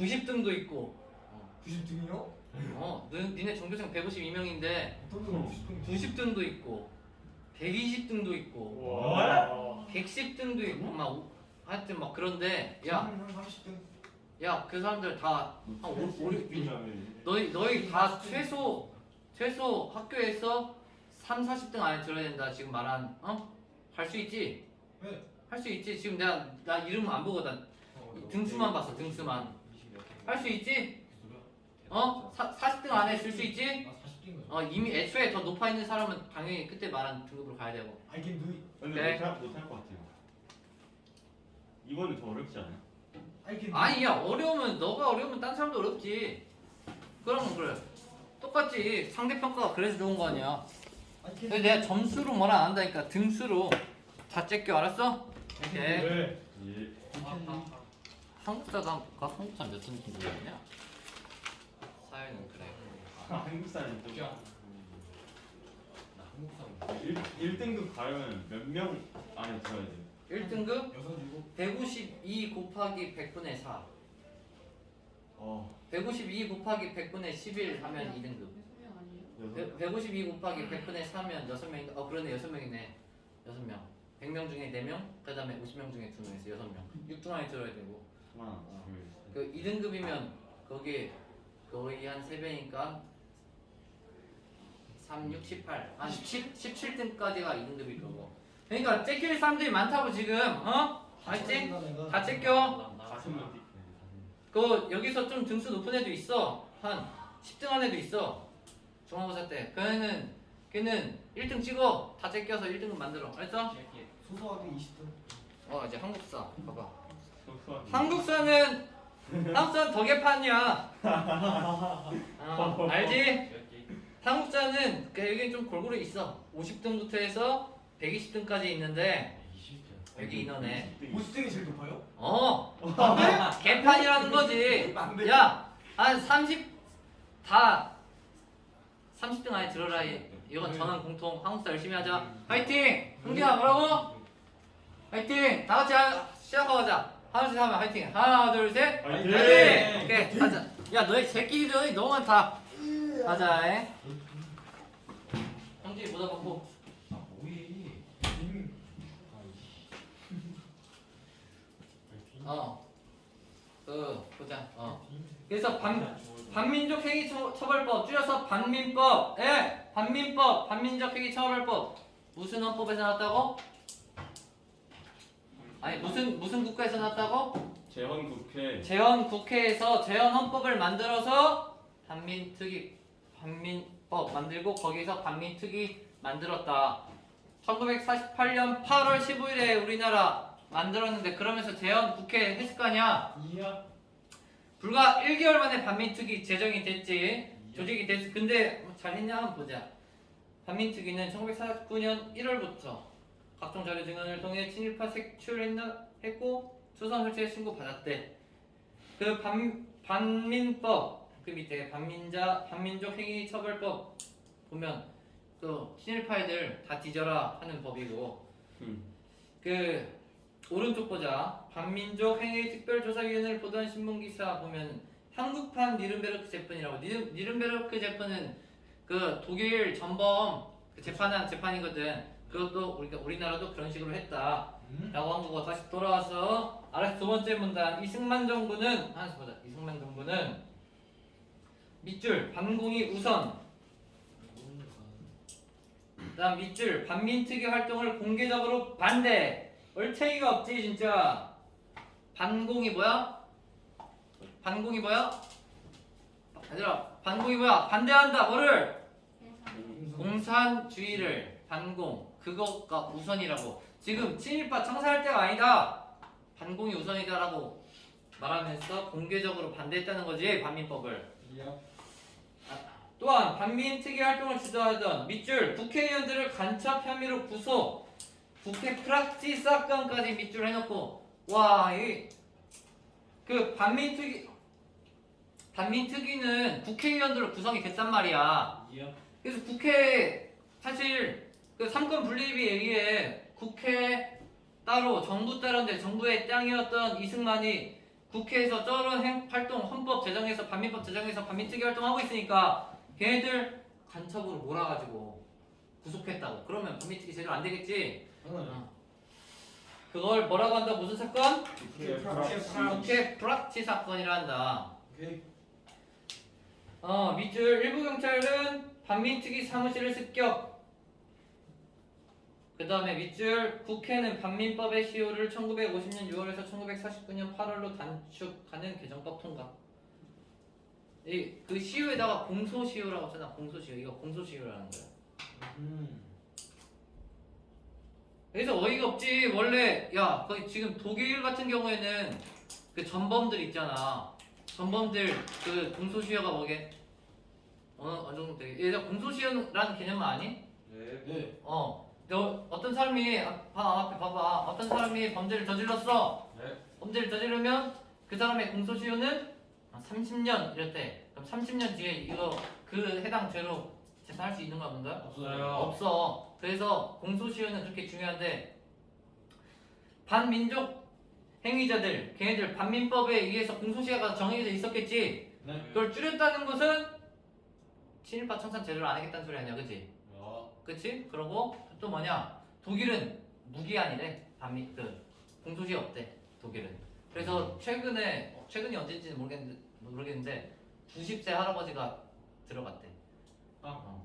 90등도 있고. 90등이요? 니네 전교생 152명인데 어떤 놈 90등? 90등도 있고 120등도 있고 와. 110등도 있고 막 하여튼 막 그런데 야 30등. 그 사람들 다 한 5, 6 빙자면. 너희 다 최소 학교에서 3, 40등 안에 들어야 된다 지금 말한 할 수 있지? 네. 할 수 있지? 지금 나 이름 안 보고 나 등수만 봤어 등수만 할 수 있지? 40등 안에 쓸 수 있지? 40등인가요? 이미 애초에 더 높아 있는 사람은 당연히 그때 말한 등급으로 가야 되고 I can do it. 근데 네. 못할 것 같아요. 이거는 더 어렵지 않아요? I can do it. 아니야 너가 어려우면 딴 사람도 어렵지 그러면 그래 똑같지 상대평가가 그래서 좋은 거 아니야 I can 근데 내가 점수로 뭐라 안 한다니까 등수로 다 째껴 알았어? 오케이 네. 예. 한국사도 한번 볼까? 한국사 몇 등인지 모르겠냐? 사회는 그래 한국 사람 또. 나 한국 사람. 1등급 가려면 몇 명 안에 들어야 돼요? 1등급 6, 7. 152 곱하기 100분의 4 어. 152 곱하기 100분의 11 하면 2등급 152 곱하기 100분의 4면 6명인가? 그러네 6명이네 6명 100명 중에 4명 그 다음에 50명 중에 2명에서 6명 6등 안에 들어야 되고 하나, 그 2등급이면 거기 거의 한 3배니까 3, 6, 18 한 17등까지가 2등급일 거고 그러니까 째낄 사람들이 많다고 지금 알지? 다 째껴 다섯 명 찍네. 그 여기서 좀 등수 높은 애도 있어 한 10등 한 애도 있어 중간고사 때 걔는 1등 찍어 다 째껴서 1등급 만들어 알았어? 소소하게 20등. 이제 한국사 봐봐 소소하게. 한국사는 더 개판이야 알지? 한국사는 여기 좀 골고루 있어 50등부터 해서 120등까지 있는데 여기 인원에 50등이 제일 높아요? 개판이라는 거지 안 돼. 야 한 30등 안에 들어라 이건 전원 공통 한국사 열심히 하자 화이팅! 흥기야 뭐라고? 화이팅! 다 같이 시작하자 하나 둘 셋 하면 화이팅 하나 둘 셋 화이팅! 화이팅! 오케이 가자 야 너희 새끼들이 너무 많다 가자 형준이 모자 벗고 오이. 보자 그래서 반민족 행위 처벌법 줄여서 반민법 반민법 반민족 행위 처벌법 무슨 헌법에서 나왔다고? 아니 무슨 국가에서 나왔다고? 재헌국회. 재헌 국회에서 재헌 헌법을 만들어서 반민법 만들고 거기서 반민특위 만들었다 1948년 8월 15일에 우리나라 만들었는데 그러면서 재헌 국회 했을 거 아니야? 이야. 불과 1개월 만에 반민특위 제정이 됐지 조직이 됐어 근데 잘했냐 한번 보자 반민특위는 1949년 1월부터 각종 자료 증언을 통해 친일파 색출했고 수선 설치에 신고 받았대 그 반민법 그 밑에 반민족 행위 처벌법 보면 또 친일파 애들 다 뒤져라 하는 법이고 그 오른쪽 보자 반민족 행위 특별조사위원회를 보도한 신문기사 보면 한국판 니른베르크 재판이라고 니른베르크 재판은 그 독일 전범 그 재판한 재판이거든 그것도 우리나라도 그런 식으로 했다 라고 한 거고 다시 돌아와서 알아서 두 번째 문단 이승만 정부는 하나씩 보자 이승만 정부는 밑줄 반공이 우선 다음 밑줄 반민특위 활동을 공개적으로 반대 얼탱이가 없지 진짜 반공이 뭐야? 얘들아 반공이 뭐야? 반대한다 뭐를? 공산주의를 반공 그거가 우선이라고 지금 친일파 청사할 때가 아니다 반공이 우선이다라고 말하면서 공개적으로 반대했다는 거지 반민법을 이야. 또한 반민특위 활동을 주도하던 밑줄 국회의원들을 간첩 혐의로 구속 국회 프락치 사건까지 밑줄 해놓고 와 이 그 반민특위는 국회의원들로 구성이 됐단 말이야 이야. 그래서 국회 사실 그 삼권 분립에 의해 국회 따로 정부 따로인데 정부의 땅이었던 이승만이 국회에서 저런 활동 제정해서 반민법 제정해서 반민특위 활동하고 있으니까 걔네들 간첩으로 몰아가지고 구속했다고. 그러면 반민특위 제대로 안 되겠지. 그걸 뭐라고 한다? 무슨 사건? 국회 불합치 사건이라 한다. 오케이. 밑줄 일부 경찰은 반민특위 사무실을 습격. 그 다음에 밑줄 국회는 반민법의 시효를 1950년 6월에서 1949년 8월로 단축하는 개정법 통과. 그 시효에다가 공소시효라고 하잖아. 공소시효. 이거 공소시효라는 거야. 그래서 어이가 없지. 원래 야 거기 지금 독일 같은 경우에는 그 전범들 있잖아. 전범들 그 공소시효가 뭐게? 어느 정도 되게. 얘가 공소시효라는 개념은 아니? 네. 너 어떤 사람이 앞에 봐봐. 어떤 사람이 범죄를 저질렀어. 네. 범죄를 저지르면 그 사람의 공소시효는 30년 이랬대. 그럼 30년 뒤에 이거 그 해당 죄로 재판할 수 있는 거 없는가? 없어요. 없어. 그래서 공소시효는 그렇게 중요한데 반민족 행위자들, 걔네들 반민법에 의해서 공소시효가 정해져 있었겠지. 네. 그걸 줄였다는 것은 친일파 청산 제대로 안 하겠다는 소리 아니야, 그치? 그치? 그러고 또 뭐냐? 독일은 무기한이래. 공소시효 없대. 독일은. 그래서 최근이 언제인지는 모르겠는데 90세 할아버지가 들어갔대.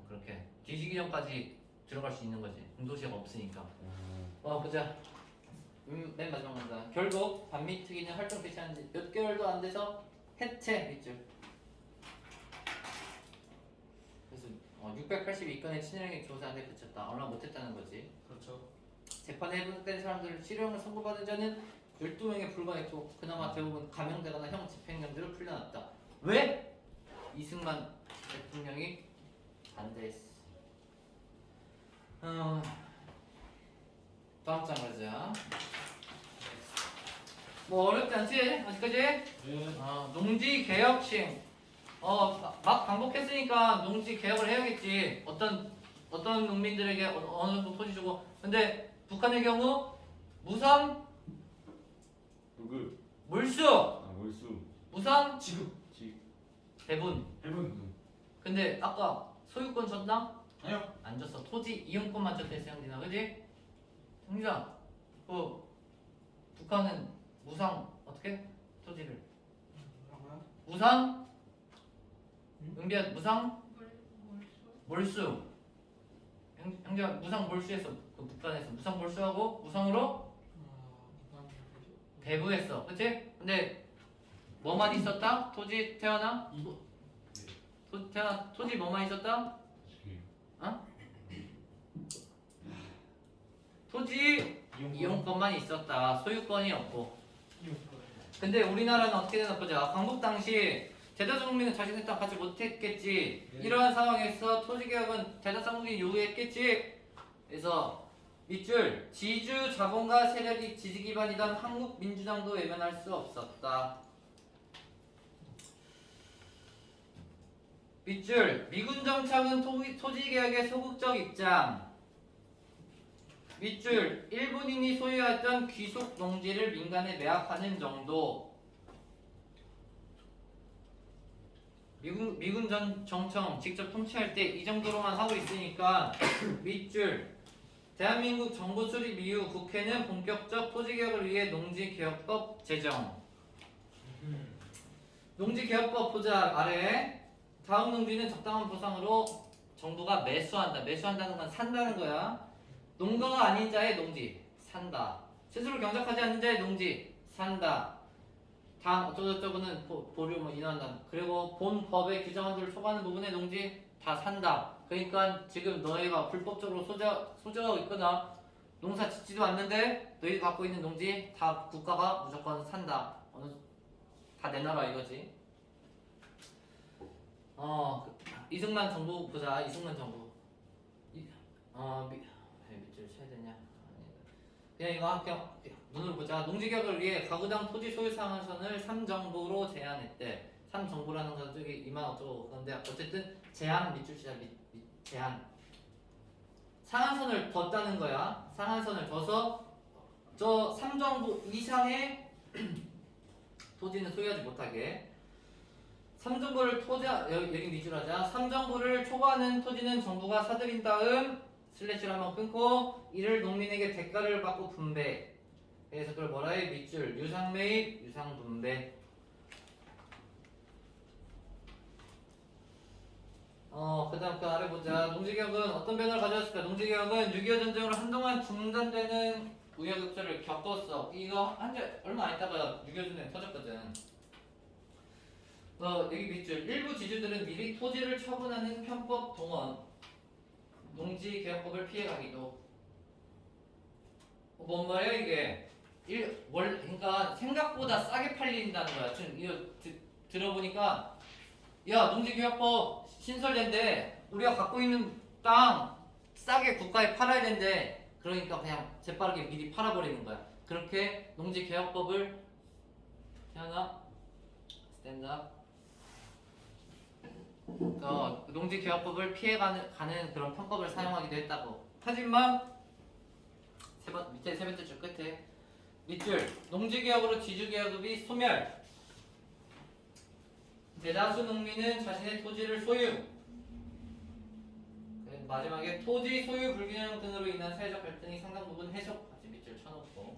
그렇게 뒤지기 전까지 들어갈 수 있는 거지. 공소시효가 없으니까. 보자. 맨 마지막 문다. 결국 반민특위는 활동 개시한 지 몇 개월도 안 돼서 해체 밑줄. 그래서 682건의 친일행위 조사한데 그쳤다. 얼마 못했다는 거지. 그렇죠. 재판에 해부된 사람들을 실형을 선고받은 자는 12명에 불과했고 그나마 대부분 감형되거나 형 집행령들을 풀려났다. 왜? 이승만 대통령이 반대했어. 다음 장 가자. 뭐 어렵지 않지? 아직까지? 네. 농지 개혁 시행. 막 반복했으니까 농지 개혁을 해야겠지. 어떤 농민들에게 어느 정도 토지 주고. 근데 북한의 경우 무상 누구? 몰수, 몰수. 무상 지금. 배분. 해본. 근데 아까 소유권 줬나? 아니요. 안 줬어. 토지 이용권만 줬대 세영진아, 그지? 형장, 북한은 무상 어떻게? 토지를 뭐라고요? 무상? 은비야 무상? 몰수. 형제가 무상 몰수했어. 그 북한에서 무상 몰수하고 무상으로 배부했어. 그치? 근데 뭐만 있었다? 토지 태어나? 토지 뭐만 있었다? 토지 이용권만 있었다. 소유권이 없고. 근데 우리나라는 어떻게 되나 보자. 광복 당시 대다수국민은 자신의 땅 갖지 못했겠지. 네. 이러한 상황에서 토지개혁은 대다수국민이 요구했겠지. 그래서 밑줄 지주 자본가 세력이 지지 기반이던 한국 민주당도 외면할 수 없었다. 밑줄 미군 정착은 토지개혁의 소극적 입장. 밑줄 일본인이 소유했던 귀속 농지를 민간에 매각하는 정도. 미군 정청 직접 통치할 때 이 정도로만 하고 있으니까 밑줄 대한민국 정부 수립 이후 국회는 본격적 토지개혁을 위해 농지개혁법 제정. 농지개혁법 보자 아래. 다음 농지는 적당한 보상으로 정부가 매수한다. 매수한다는 건 산다는 거야. 농가가 아닌 자의 농지 산다. 스스로 경작하지 않는 자의 농지 산다. 다음 어쩌고저쩌고는 보류 뭐 인한다. 그리고 본 법에 규정한 대로 초과하는 부분의 농지 다 산다. 그러니까 지금 너희가 불법적으로 소지하고 있거나 농사 짓지도 않는데 너희 갖고 있는 농지 다 국가가 무조건 산다. 다 내놔라 이거지. 이승만 정부 보자. 이승만 정부. 밑줄 쳐야 되냐? 그냥 이거 그냥 눈으로 보자. 농지개혁을 위해 가구당 토지 소유 상한선을 3정부로 제한했대. 3정부라는 건 저기 이만 어쩌고 그런데 어쨌든 제한 밑줄 치자. 제한. 상한선을 뒀다는 거야. 상한선을 둬서 저 3정부 이상의 토지는 소유하지 못하게. 삼정부를 여기 밑줄 하자. 삼정부를 초과하는 토지는 정부가 사들인 다음 슬래시를 한번 끊고 이를 농민에게 대가를 받고 분배. 그래서 그걸 뭐라 해? 밑줄 유상매입 유상분배. 그 다음 그 아래 보자. 농지개혁은 어떤 변화를 가져왔을까? 농지개혁은 6.25 전쟁으로 한동안 중단되는 우여곡절을 겪었어. 이거 한달 얼마 안 있다가 6.25 전쟁 터졌거든. 여기 밑줄 일부 지주들은 미리 토지를 처분하는 편법 동원 농지개혁법을 피해가기도. 뭔 말이야 이게? 그러니까 생각보다 싸게 팔린다는 거야. 지금 이거 들어보니까 야 농지개혁법 신설된대. 우리가 갖고 있는 땅 싸게 국가에 팔아야 된대. 그러니까 그냥 재빠르게 미리 팔아버리는 거야. 그렇게 농지개혁법을 하나 스탠드업 농지개혁법을 피해가는 그런 편법을 사용하기도 했다고. 하지만 밑에 세 번째 줄 끝에 밑줄 농지개혁으로 지주계급이 소멸. 대다수 농민은 자신의 토지를 소유. 마지막에 토지 소유 불균형 등으로 인한 사회적 갈등이 상당 부분 해소. 같이 밑줄 쳐놓고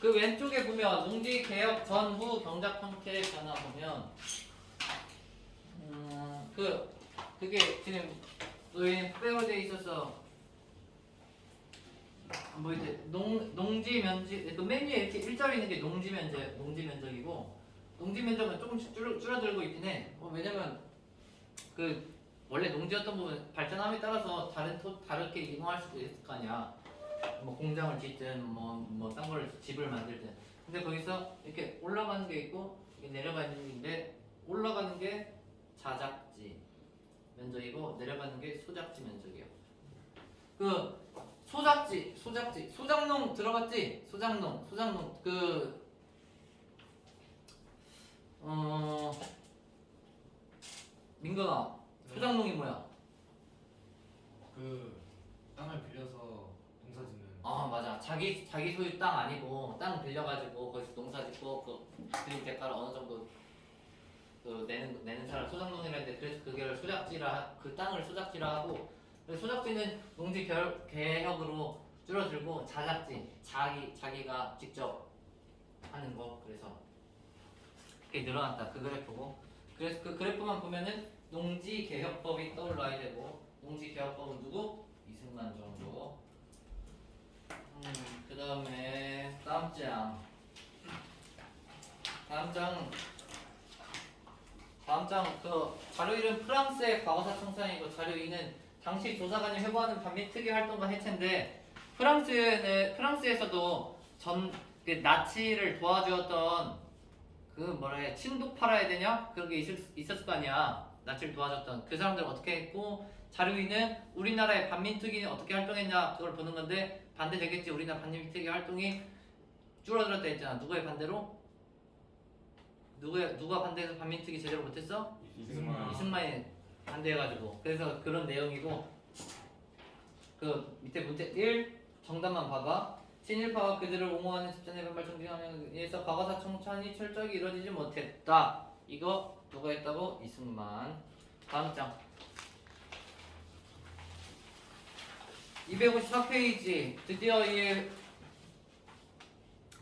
그 왼쪽에 보면 농지개혁 전후 경작 형태의 변화 보면 그게 지금 너희는 빼로 돼 있어서 뭐 이제 농지 면적 그 맨 위에 이렇게 일자로 있는 게 농지 면적이고 농지 면적은 조금씩 줄어들고 있긴 해. 왜냐면 그 원래 농지였던 부분 발전함에 따라서 다르게 이동할 수도 있을 거 아니야. 뭐 공장을 짓든 뭐 딴 걸 집을 만들든. 근데 거기서 이렇게 올라가는 게 있고 내려가는 게 있는데 올라가는 게 자작지 면적이고 내려가는 게 소작지 면적이에요. 그 소작농 들어갔지? 소작농 민건아 소작농이 뭐야? 그 땅을 빌려서 농사 짓는. 맞아. 자기 소유 땅 아니고 땅 빌려가지고 거기서 농사 짓고 그 대가를 어느 정도 내는 사람 소작농이라는데 그래서 그게 그 땅을 소작지라 하고. 소작지는 농지 개혁으로 줄어들고 자작지 자기가 직접 하는 거. 그래서 그게 늘어났다. 그 그래프고. 그래서 그 그래프만 보면은 농지개혁법이 떠올라야 되고 농지개혁법은 누구? 이승만 정도. 그 다음에 다음 장 그 자료 1은 프랑스의 과거사 청산이고 자료 2는 당시 조사관이 회부하는 반미 특위 활동과 해체인데 프랑스에서도 그 나치를 도와주었던 그 뭐라 해 친독 팔아야 되냐 그런 게 있었을 거 아니야. 나치를 도와줬던 그 사람들은 어떻게 했고 자료 2는 우리나라의 반민특위는 어떻게 활동했냐 그걸 보는 건데 반대되겠지. 우리나라 반민특위 활동이 줄어들었다 했잖아. 누구의 반대로? 누가 반대해서 반민특위 제대로 못했어? 이승만이 반대해가지고. 그래서 그런 내용이고 그 밑에 문제 1 정답만 봐봐. 친일파와 그들을 옹호하는 집단의 반발 정쟁하면 의해서 과거사 청산이 철저하게 이루어지지 못했다. 이거 누가 했다고? 이승만. 다음 장 254페이지 드디어 이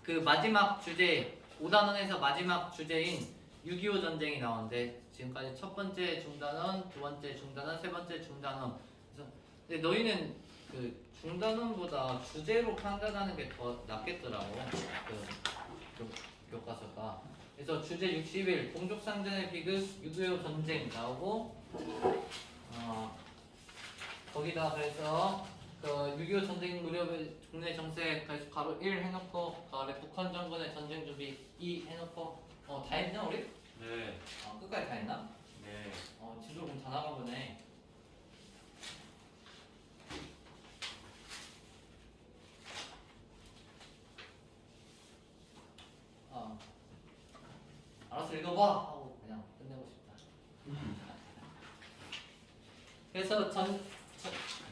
그 마지막 주제 5단원에서 마지막 주제인 6.25 전쟁이 나오는데 지금까지 첫 번째 중단원, 두 번째 중단원, 세 번째 중단원. 그래서 근데 너희는 그 중단원보다 주제로 판단하는 게 더 낫겠더라고. 그 교과서가. 그래서 주제 60일 동족상전의 비극 6.25 전쟁 나오고 거기다 그래서 그 6.25 전쟁 무렵의 국내 정세 그래서 가로 1 해놓고 그 아래 북한 정권의 전쟁 준비 2 해놓고 다 했나 우리? 네. 끝까지 다 했나? 네. 지도 그럼 다 나간 거네. 알았어 읽어봐 하고 그냥 끝내고 싶다. 그래서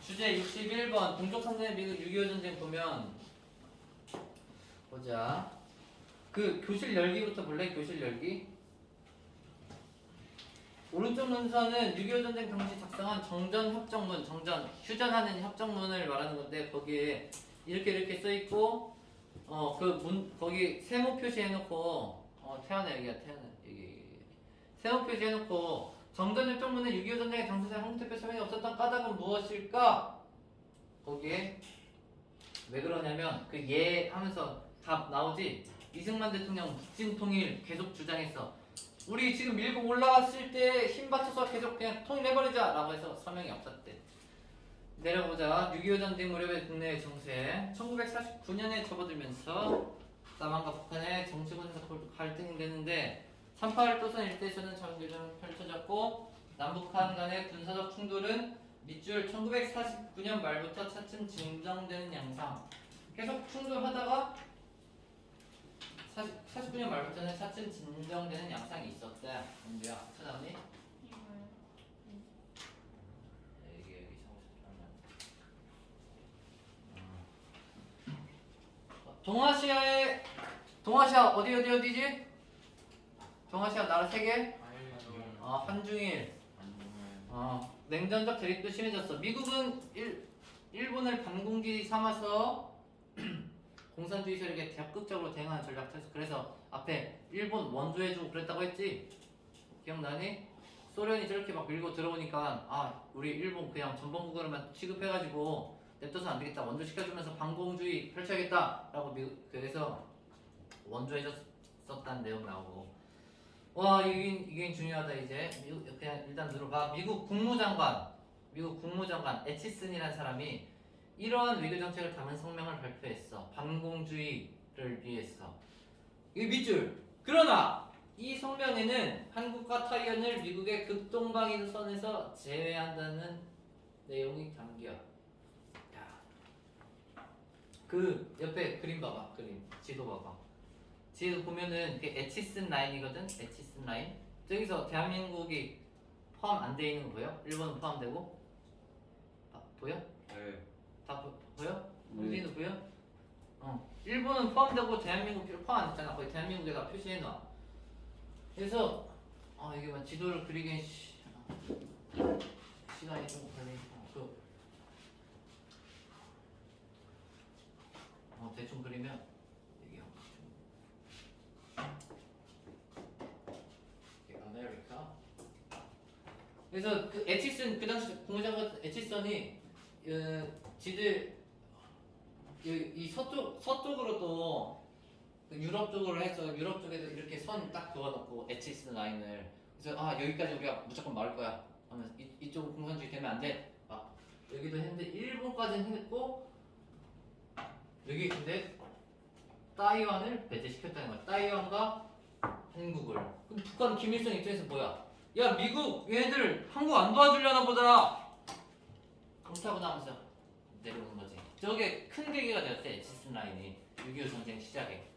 주제 61번 동족상전의 비극 6.25 전쟁 보면 보자. 그 교실 열기부터 볼래? 교실 열기. 오른쪽 논서는 6.25 전쟁 당시 작성한 정전 협정문, 정전 휴전하는 협정문을 말하는 건데 거기에 이렇게 써 있고 그 문 거기 세모 표시해놓고 태연의 얘기야 태연의 얘기 세모 표시해놓고 정전 협정문은 6.25 전쟁의 당사자 한국 대표 서명이 없었던 까닭은 무엇일까? 거기에 왜 그러냐면 그 예 하면서 답 나오지. 이승만 대통령 북진 통일 계속 주장했어. 우리 지금 밀고 올라갔을 때 힘 받쳐서 계속 그냥 통일해버리자 라고 해서 서명이 없었대. 내려보자. 6.25 전쟁 무렵의 국내 정세 1949년에 접어들면서 남한과 북한의 정치권에서 갈등이 되는데 3.8 도선 일대에서는 장교전이 펼쳐졌고 남북한 간의 군사적 충돌은 밑줄 1949년 말부터 차츰 진정되는 양상. 계속 충돌하다가 49년 말부터는 차츰 진정되는 양상이 있었대. 뭔데야? 찾아봤니? 여기 동아시아 어디지? 동아시아 나라 3개? 한중일. 냉전적 대립도 심해졌어. 미국은 일본을 반공기 삼아서 공산주의 세력에 적극적으로 대응하는 전략 펼쳐. 그래서 앞에 일본 원조해주고 그랬다고 했지? 기억나니? 소련이 저렇게 막 밀고 들어오니까 우리 일본 그냥 전범국으로만 취급해가지고 냅둬서 안 되겠다. 원조 시켜주면서 반공주의 펼쳐야겠다. 라고 그래서 원조해줬었다는 내용 나오고. 와 이게 중요하다. 이제 그냥 일단 들어봐. 미국 국무장관 에치슨이라는 사람이 이러한 외교 정책을 담은 성명을 발표했어. 반공주의를 위해서. 이 밑줄. 그러나 이 성명에는 한국과 타이완을 미국의 극동방위선에서 제외한다는 내용이 담겨. 그 옆에 그림 봐봐. 지도 봐봐. 지도 보면은 그게 에치슨 라인이거든. 에치슨 라인. 저기서 대한민국이 포함 안 돼 있는 거 보여? 일본은 포함되고. 보여? 네. 다 보여? 우리도 보여? 일본은 포함되고 대한민국 포함 안 했잖아. 거기 대한민국에다 표시해놔. 그래서 이게 뭐 지도를 그리기엔 시간이 좀 걸리니까 대충 그리면 이게 아메리카. 그래서 그 에치슨 그 당시 국무장관 에치슨이 지들 이 서쪽으로도 유럽 쪽으로 해서 유럽 쪽에도 이렇게 선 딱 그어놓고 에치슨 라인을. 그래서 여기까지 우리가 무조건 막을 거야 하면서 이쪽은 공산주의 되면 안 돼. 막 여기도 했는데 일본까지는 했고 여기 근데 타이완을 배제시켰다는 거야. 타이완과 한국을. 그럼 북한 김일성 입장에서 뭐야? 야 미국 얘네들 한국 안 도와주려나 보다. 그렇다고 나면서 내려오는 거지. 저게 큰 계기가 되었대. 에치슨 라인이 6.25 전쟁 시작에.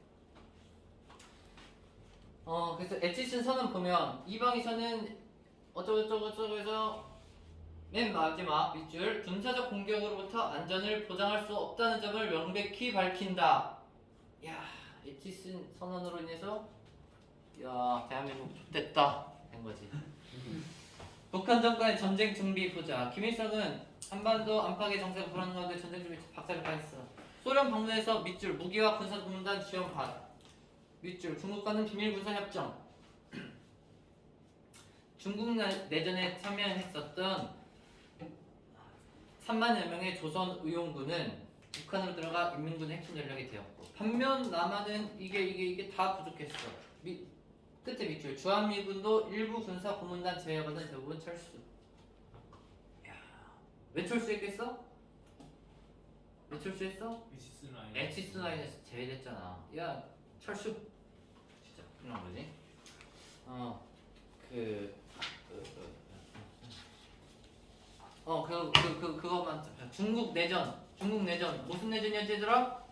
그래서 에치슨 선언 보면 이방위선은 어쩌고저쩌고 해서 맨 마지막 밑줄 군사적 공격으로부터 안전을 보장할 수 없다는 점을 명백히 밝힌다. 야 에치슨 선언으로 인해서 대한민국 X됐다 된 거지. 북한 정권의 전쟁 준비 보자. 김일성은 한반도 안팎의 정세가 불안한 가운데 전쟁 준비 박살을 가했어. 소련 방문해서 밑줄 무기와 군사고문단 지원 받. 밑줄 중국과는 비밀 군사 협정. 중국 내전에 참여했었던 3만여 명의 조선 의용군은 북한으로 들어가 인민군의 핵심 전력이 되었고, 반면 남한은 이게 다 부족했어. 끝에 밑줄 주한미군도 일부 군사 고문단 제외하고는 대부분 철수. 왜 철수했겠어? 왜 철수했어? 에치슨 라인에서 제외됐잖아. 야 철수. 진짜 그런 거지. 그거만. 중국 내전 무슨 내전이었지 얘들아?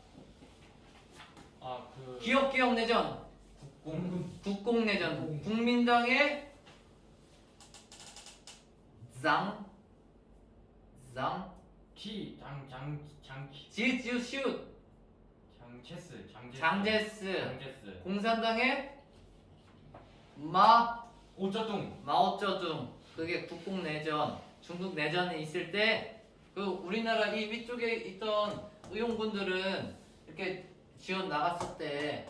기억 내전. 국공 내전. 국민당의 지읒 장제스. 공산당의 오쩌둥. 마오쩌둥. 그게 국공 내전, 중국 내전에 있을 때 그 우리나라 이 위쪽에 있던 의용군들은 이렇게 지원 나갔었는데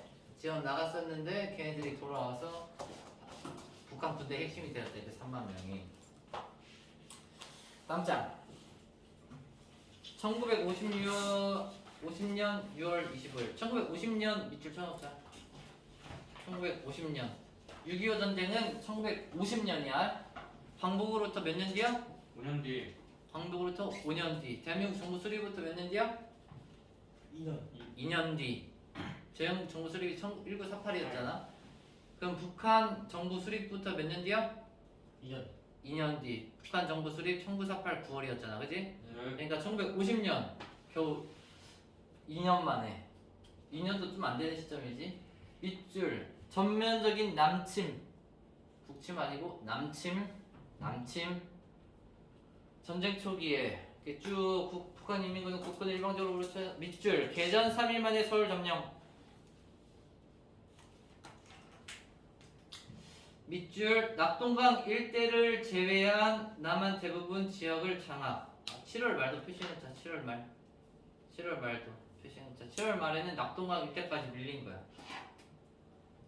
걔네들이 돌아와서 북한 군대 핵심이 되었대. 그 3만 명이. 다음 장. 1950년 6월 25일. 1950년 밑줄 쳐놓자. 1950년. 6.25 전쟁은 1950년이야. 광복으로부터 몇 년 뒤야? 5년 뒤. 광복으로부터 5년 뒤. 대한민국 정부 수립부터 몇 년 뒤야? 2년. 2년 뒤. 제형 정부 수립이 1948이었잖아. 그럼 북한 정부 수립부터 몇 년 뒤야? 2년. 2년 뒤. 북한 정부 수립 1948 9월이었잖아. 그지? 네. 그러니까 1950년 겨우 2년 만에. 2년도 좀 안 되는 시점이지. 밑줄 전면적인 남침. 북침 아니고 남침. 전쟁 초기에 이렇게 쭉 북한 인민군은 국군을 일방적으로 그렇죠. 밑줄 개전 3일 만에 서울 점령. 밑줄 낙동강 일대를 제외한 남한 대부분 지역을 장악. 7월 말도 표시해놓자. 7월 말도 표시해놓자. 7월 말에는 낙동강 일대까지 밀린 거야.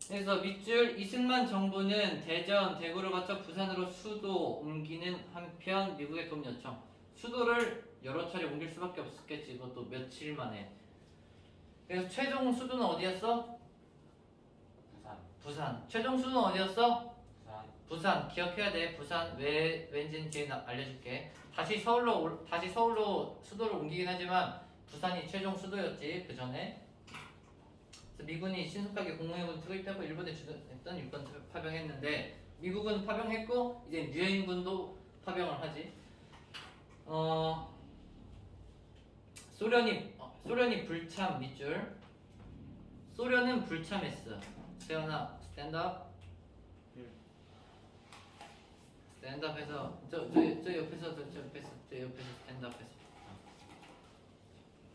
그래서 밑줄 이승만 정부는 대전, 대구를 거쳐 부산으로 수도 옮기는 한편 미국의 도움 요청. 수도를 여러 차례 옮길 수밖에 없었겠지. 이것도 며칠 만에. 그래서 최종 수도는 어디였어? 부산. 최종 수도는 어디였어? 부산. 기억해야 돼. 부산. 왠지는 뒤에 알려줄게. 다시 서울로 수도를 옮기긴 하지만 부산이 최종 수도였지. 그 전에. 미군이 신속하게 공공해군 투입하고 일본에 주둔했던 육군 파병했는데 미국은 파병했고 이제 유엔군도 파병을 하지. 소련이 불참 밑줄. 소련은 불참했어. 세연아 스탠드업. 스탠드업해서 저 옆에서 스탠드업해서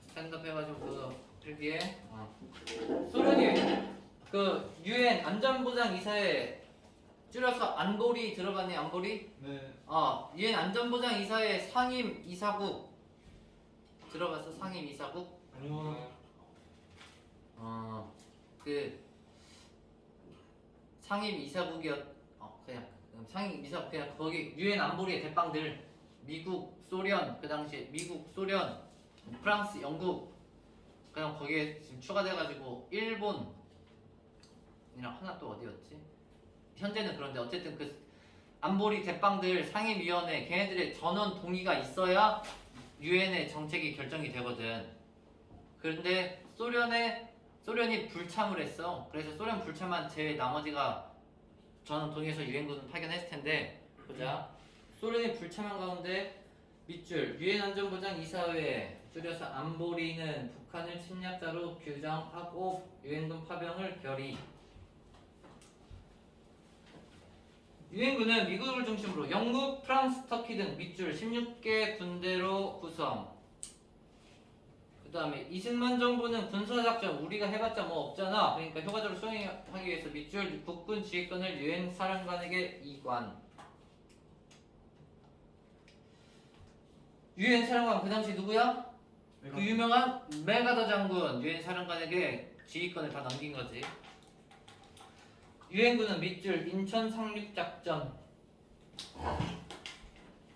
스탠드업 해가지고 그거 필기해. 소련이 그 유엔 안전보장 이사회 줄여서 안보리 들어봤니? 안보리? 네. 유엔 안전보장 이사회 상임 이사국 들어봤어? 상임 이사국? 아니요. 그 상임 이사국이었 그냥 상임 이사국 그냥 거기 유엔 안보리의 대빵들 미국, 소련 그 당시에 미국, 소련, 프랑스, 영국 그냥 거기에 지금 추가돼가지고 일본이랑 하나 또 어디였지? 현재는 그런데 어쨌든 그 안보리 대빵들 상임위원회 걔네들의 전원 동의가 있어야 유엔의 정책이 결정이 되거든. 그런데 소련이 불참을 했어. 그래서 소련 불참한 제 나머지가 전원 동의해서 유엔군 파견했을 텐데 보자. 소련이 불참한 가운데 밑줄 유엔 안전보장 이사회 줄여서 안보리는 북한을 침략자로 규정하고 유엔군 파병을 결의. 유엔군은 미국을 중심으로 영국, 프랑스, 터키 등 밑줄 16개 군대로 구성. 그 다음에 이승만 정부는 군사작전 우리가 해봤자 뭐 없잖아. 그러니까 효과적으로 수행하기 위해서 밑줄 국군 지휘권을 유엔 사령관에게 이관. 유엔 사령관 그 당시 누구야? 그 유명한 메가더 장군 유엔 사령관에게 지휘권을 다 넘긴 거지. 유엔군은 밑줄 인천 상륙작전.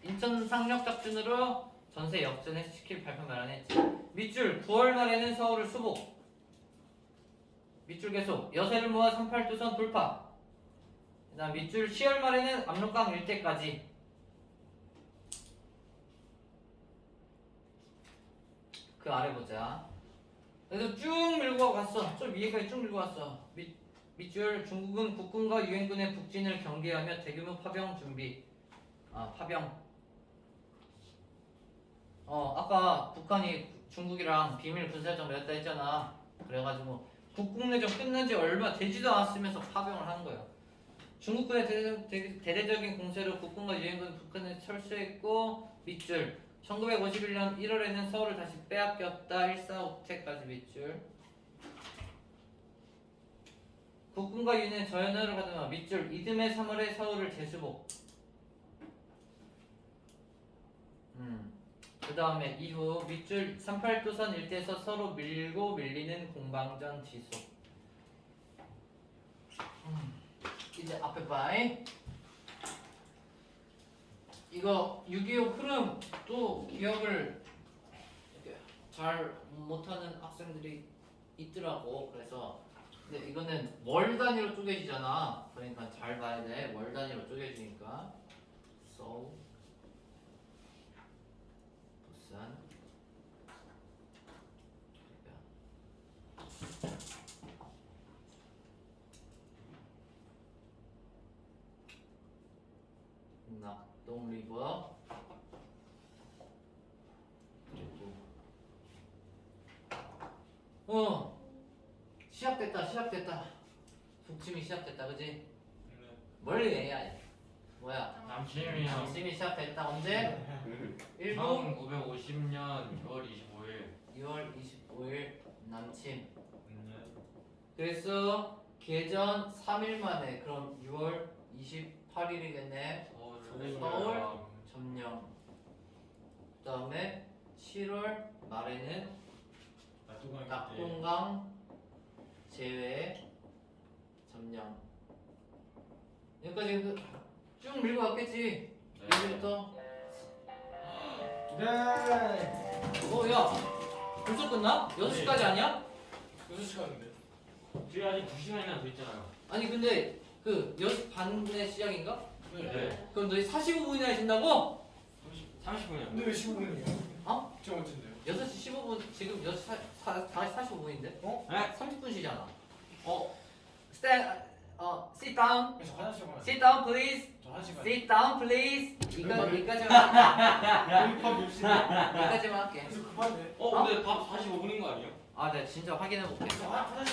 인천 상륙작전으로 전세 역전을 시킬 발표 마련했지. 밑줄 9월 말에는 서울을 수복. 밑줄 계속 여세를 모아 38도선 돌파. 그다음 밑줄 10월 말에는 압록강 일대까지. 그 아래 보자. 그래서 쭉 밀고 갔어. 저 위에까지 쭉 밀고 갔어. 밑줄 중국은 국군과 유엔군의 북진을 경계하며 대규모 파병 준비. 파병. 아까 북한이 중국이랑 비밀 군사협정 맺었다 했잖아. 그래가지고 국군내전 끝난 지 얼마 되지도 않았으면서 파병을 한 거야. 중국군의 대대적인 공세로 국군과 유엔군 북한을 철수했고 밑줄 1951년 1월에는 서울을 다시 빼앗겼다. 145태까지 밑줄. 국군과 유는 저연으로 가다가 밑줄 이듬해 3월에 서울을 재수복. 그 다음에 이후 밑줄 38도선 일대에서 서로 밀고 밀리는 공방전 지속. 이제 앞에 봐잉. 이거 6.25 흐름 또 기억을 잘 못하는 학생들이 있더라고. 그래서 근데 이거는 월 단위로 쪼개지잖아. 그러니까 잘 봐야 돼. 월 단위로 쪼개지니까. So 부산 낙동 리버 그리고 시작됐다. 북침이 시작됐다, 그지? 멀리 해야 뭐야? 남침이요. 북침이 시작됐다. 언제? 1부 1950년 6월 25일. 2월 25일 남침. 그래서 개전 3일 만에 그럼 6월 28일이겠네. 서울 점령. 그다음에 7월 말에는 낙동강 제외 점령. 여기까지 쭉 밀고 왔겠지. 여기부터. 네. 야 벌써 끝나? 6시까지 아니야? 6시간인데. 저희 아직 2시간이나 더 있잖아요. 아니 근데 그 6시 반에 시작인가? 네. 그럼 너희 45분이나 해준다고? 30분이요. 근데 왜 15분이야? 어? 저 언젠데요? 6시 15분 지금 6시 45분인데? 어? 네? 30분 쉬잖아. 어? Sit down. 저 화장실 가야 돼. Sit down please. 저 1시간. Sit down please. 이까지만 할게. 밥 10시간. 여기까지만 할게. 그래서 급한데. 근데 밥 45분인 거 아니에요? 아, 내가 진짜 확인해 볼게. 저 화장실